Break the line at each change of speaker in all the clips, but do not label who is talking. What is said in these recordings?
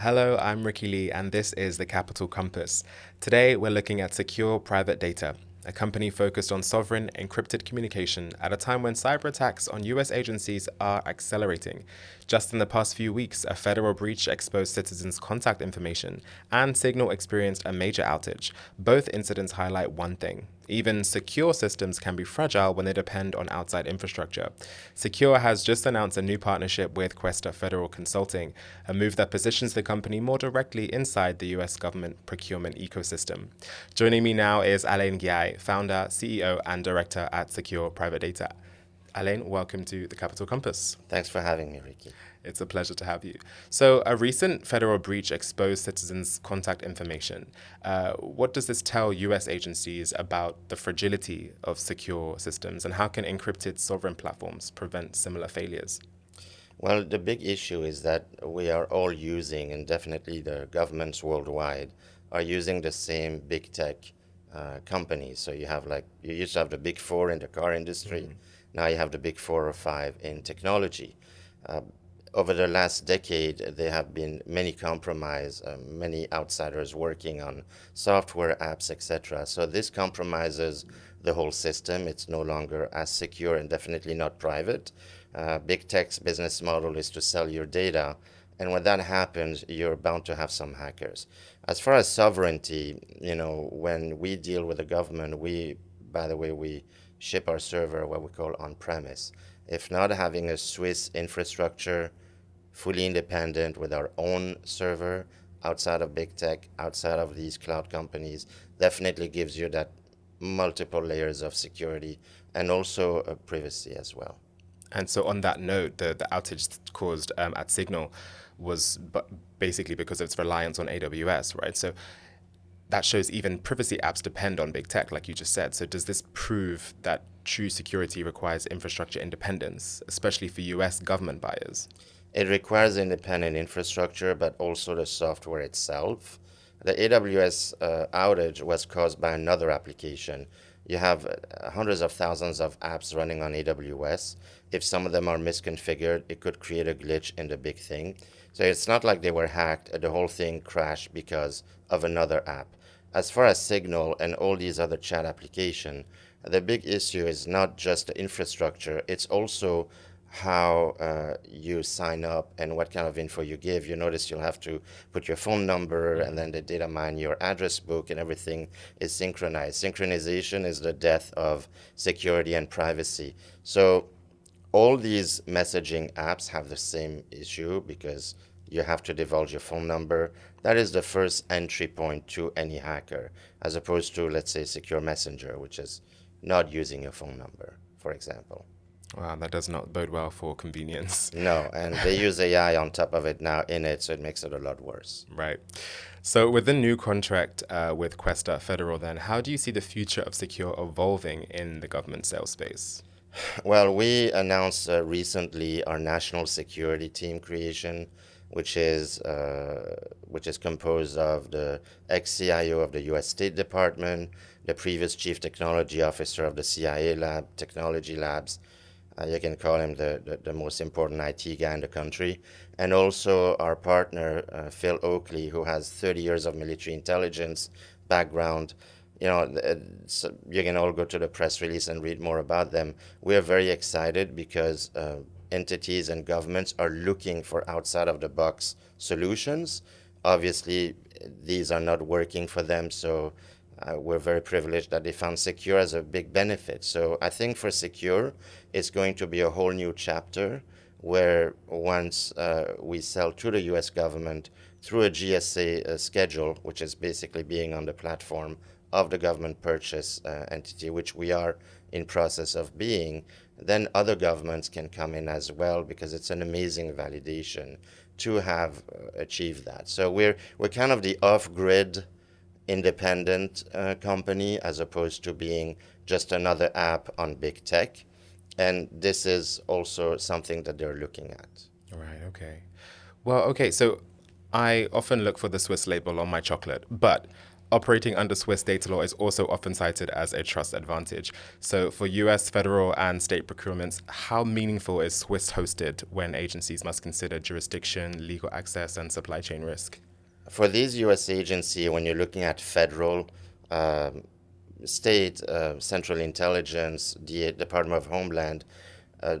Hello, I'm Ricky Lee, and this is the Capital Compass. Today, we're looking at Sekur Private Data, a company focused on sovereign, encrypted communication at a time when cyber attacks on US agencies are accelerating. Just in the past few weeks, a federal breach exposed citizens' contact information, and Signal experienced a major outage. Both incidents highlight one thing: even secure systems can be fragile when they depend on outside infrastructure. SKUR has just announced a new partnership with Quaestor Federal Consulting, a move that positions the company more directly inside the US government procurement ecosystem. Joining me now is Alain Ghiai, founder, CEO, and director at Sekur Private Data. Alain, welcome to the Capital Compass.
Thanks for having me, Ricky.
It's a pleasure to have you. So, a recent federal breach exposed citizens' contact information. What does this tell US agencies about the fragility of secure systems, and how can encrypted sovereign platforms prevent similar failures?
Well, the big issue is that we are all using, and definitely the governments worldwide, are using the same big tech companies. So you used to have the big four in the car industry. Now you have the big four or five in technology. Over the last decade, there have been many compromises, many outsiders working on software, apps, etc. So this compromises the whole system. It's no longer as secure and definitely not private. Big tech's business model is to sell your data, and when that happens, you're bound to have some hackers. As far as sovereignty, when we deal with the government, by the way, we ship our server what we call on-premise. If not, having a Swiss infrastructure, fully independent with our own server, outside of big tech, outside of these cloud companies, definitely gives you that multiple layers of security and also privacy as well.
And so, on that note, the outage caused at Signal was basically because of its reliance on AWS, right? So that shows even privacy apps depend on big tech, like you just said. So does this prove that true security requires infrastructure independence, especially for US government buyers?
It requires independent infrastructure, but also the software itself. The AWS outage was caused by another application. You have hundreds of thousands of apps running on AWS. If some of them are misconfigured, it could create a glitch in the big thing. So it's not like they were hacked. The whole thing crashed because of another app. As far as Signal and all these other chat applications, the big issue is not just the infrastructure, it's also how you sign up and what kind of info you give. You notice you'll have to put your phone number and then the data mine your address book, and everything is synchronized. Synchronization is the death of security and privacy. So all these messaging apps have the same issue because you have to divulge your phone number. That is the first entry point to any hacker, as opposed to, let's say, Secure Messenger, which is not using your phone number, for example.
Wow, that does not bode well for convenience.
No, and they use AI on top of it now in it, so it makes it a lot worse.
Right. So with the new contract with Quaestor Federal, then, how do you see the future of Secure evolving in the government sales space?
Well, we announced recently our national security team creation, which is composed of the ex-CIO of the U.S. State Department, the previous chief technology officer of the CIA lab, technology labs. You can call him the most important IT guy in the country. And also our partner, Phil Oakley, who has 30 years of military intelligence background. So you can all go to the press release and read more about them. We are very excited because entities and governments are looking for outside-of-the-box solutions. Obviously, these are not working for them, so we're very privileged that they found Secure as a big benefit. So I think for Secure, it's going to be a whole new chapter where once we sell to the US government through a GSA schedule, which is basically being on the platform of the government purchase entity, which we are in process of being, then other governments can come in as well, because it's an amazing validation to have achieved that. So we're kind of the off-grid independent company, as opposed to being just another app on big tech. And this is also something that they're looking at.
Right, okay. Well, okay, so I often look for the Swiss label on my chocolate, but operating under Swiss data law is also often cited as a trust advantage. So for US federal and state procurements, how meaningful is Swiss hosted when agencies must consider jurisdiction, legal access, and supply chain risk?
For these U.S. agency, when you're looking at federal, state, central intelligence, the Department of Homeland, uh,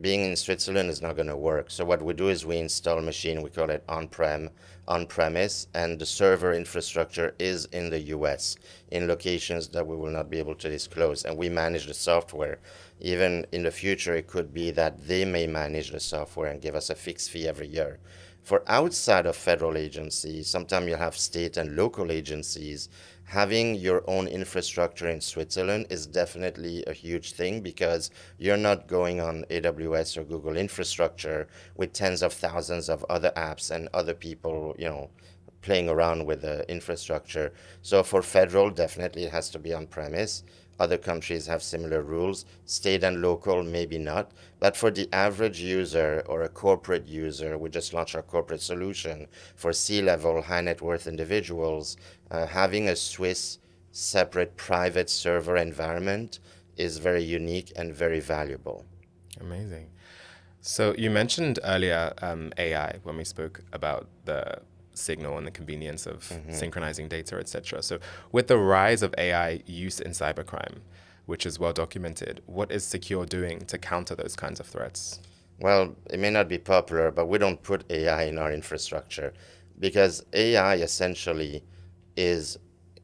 being in Switzerland is not going to work. So what we do is we install a machine, we call it on-prem, on-premise, and the server infrastructure is in the US, in locations that we will not be able to disclose. And we manage the software. Even in the future, it could be that they may manage the software and give us a fixed fee every year. For outside of federal agencies, sometimes you'll have state and local agencies. Having your own infrastructure in Switzerland is definitely a huge thing because you're not going on AWS or Google infrastructure with tens of thousands of other apps and other people, playing around with the infrastructure. So for federal, definitely it has to be on premise. Other countries have similar rules. State and local, maybe not. But for the average user or a corporate user, we just launched our corporate solution for C-level, high net worth individuals. Having a Swiss separate private server environment is very unique and very valuable.
Amazing. So you mentioned earlier AI when we spoke about the signal and the convenience of synchronizing data, etc. So with the rise of AI use in cybercrime, which is well documented, what is Sekur doing to counter those kinds of threats?
Well, it may not be popular, but we don't put AI in our infrastructure because AI essentially is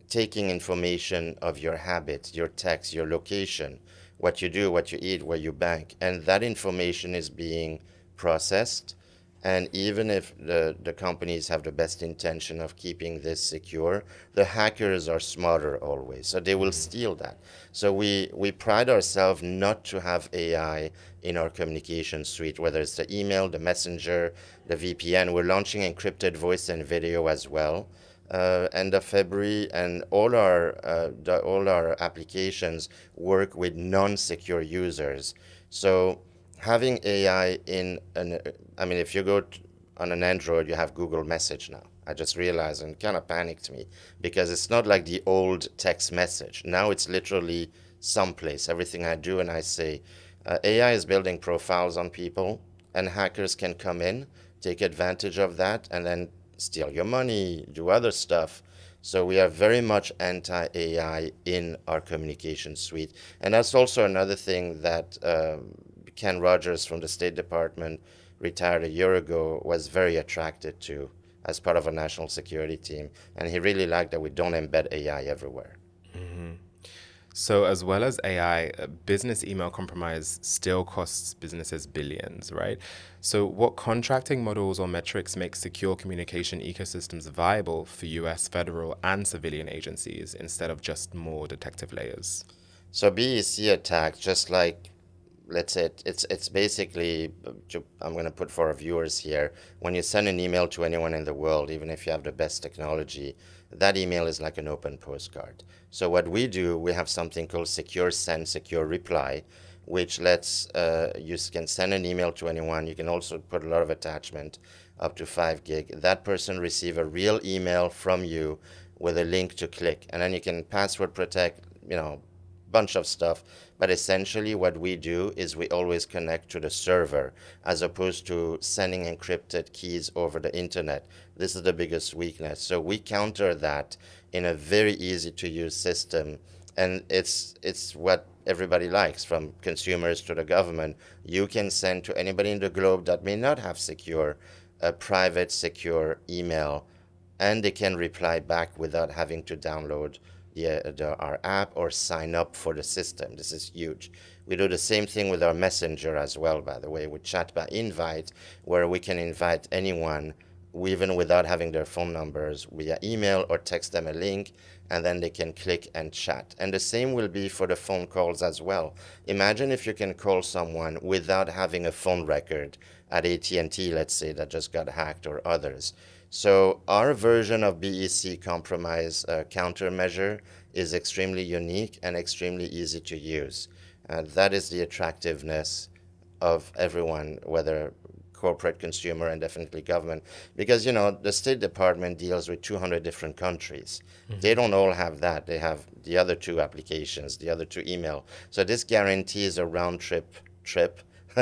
taking information of your habits, your text, your location, what you do, what you eat, where you bank, and that information is being processed. And even if the companies have the best intention of keeping this secure, the hackers are smarter always, so they will steal that. So we pride ourselves not to have AI in our communication suite, whether it's the email, the messenger, the VPN. We're launching encrypted voice and video as well. End of February, and all our applications work with non-secure users. So having AI if you go on an Android, you have Google Message now. I just realized and kind of panicked me because it's not like the old text message. Now it's literally someplace. Everything I do and I say, AI is building profiles on people, and hackers can come in, take advantage of that, and then steal your money, do other stuff. So we are very much anti-AI in our communication suite. And that's also another thing that Ken Rogers from the State Department, retired a year ago, was very attracted to as part of a national security team. And he really liked that we don't embed AI everywhere.
So as well as AI, business email compromise still costs businesses billions, right? So what contracting models or metrics make secure communication ecosystems viable for US federal and civilian agencies instead of just more detective layers?
So BEC attack, just like, let's say it's basically, I'm going to put for our viewers here, when you send an email to anyone in the world, even if you have the best technology, that email is like an open postcard. So what we do, we have something called Secure Send, Secure Reply, which lets you can send an email to anyone. You can also put a lot of attachment, up to 5 gig. That person receive a real email from you with a link to click, and then you can password protect, bunch of stuff. But essentially what we do is we always connect to the server as opposed to sending encrypted keys over the internet. This is the biggest weakness. So we counter that in a very easy to use system, and it's what everybody likes, from consumers to the government. You can send to anybody in the globe that may not have secure a private secure email, and they can reply back without having to download our app or sign up for the system. This is huge. We do the same thing with our messenger as well, by the way, with chat by invite, where we can invite anyone, even without having their phone numbers, via email or text them a link, and then they can click and chat. And the same will be for the phone calls as well. Imagine if you can call someone without having a phone record at AT&T, let's say, that just got hacked, or others. So our version of BEC compromise countermeasure is extremely unique and extremely easy to use. That is the attractiveness of everyone, whether corporate, consumer, and definitely government. Because, you know, the State Department deals with 200 different countries. They don't all have that. They have the other two applications, the other two email. So this guarantees a round trip,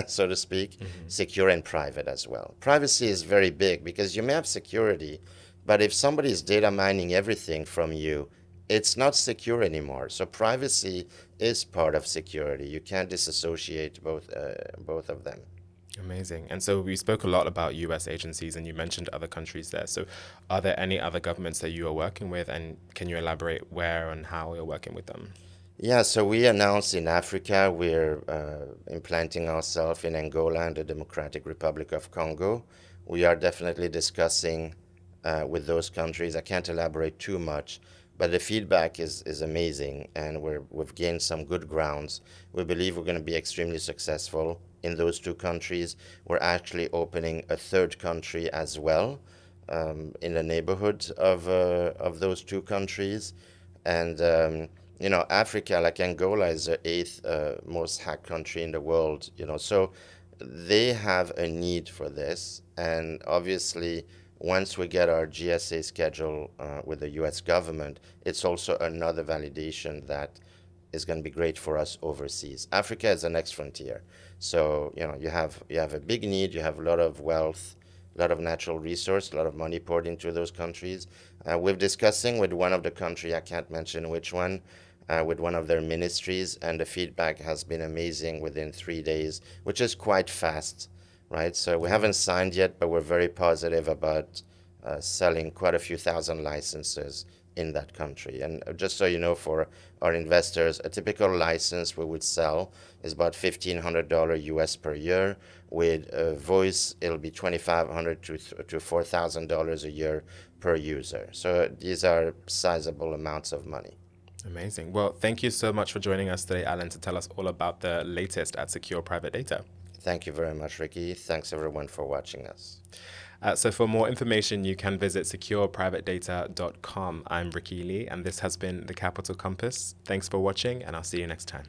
so to speak, secure and private as well. Privacy is very big because you may have security, but if somebody is data mining everything from you, it's not secure anymore. So privacy is part of security. You can't disassociate both of them.
Amazing. And so we spoke a lot about US agencies and you mentioned other countries there. So are there any other governments that you are working with, and can you elaborate where and how you're working with them?
Yeah, so we announced in Africa we're implanting ourselves in Angola and the Democratic Republic of Congo. We are definitely discussing with those countries. I can't elaborate too much, but the feedback is amazing, and we've gained some good grounds. We believe we're going to be extremely successful in those two countries. We're actually opening a third country as well in the neighborhood of those two countries. And you know, Africa, like Angola, is the eighth most hacked country in the world. You know, so they have a need for this, and obviously, once we get our GSA schedule with the U.S. government, it's also another validation that is going to be great for us overseas. Africa is the next frontier. So, you know, you have a big need, you have a lot of wealth, a lot of natural resource, a lot of money poured into those countries. We're discussing with one of the country, I can't mention which one, with one of their ministries, and the feedback has been amazing within 3 days, which is quite fast. Right, so we haven't signed yet, but we're very positive about selling quite a few thousand licenses in that country. And just so you know, for our investors, a typical license we would sell is about $1,500 US per year. With voice, it'll be $2,500 to $4,000 a year per user. So these are sizable amounts of money.
Amazing. Well, thank you so much for joining us today, Alain, to tell us all about the latest at Sekur Private Data.
Thank you very much, Ricky. Thanks, everyone, for watching us.
So for more information, you can visit securprivatedata.com. I'm Ricky Lee, and this has been The Capital Compass. Thanks for watching, and I'll see you next time.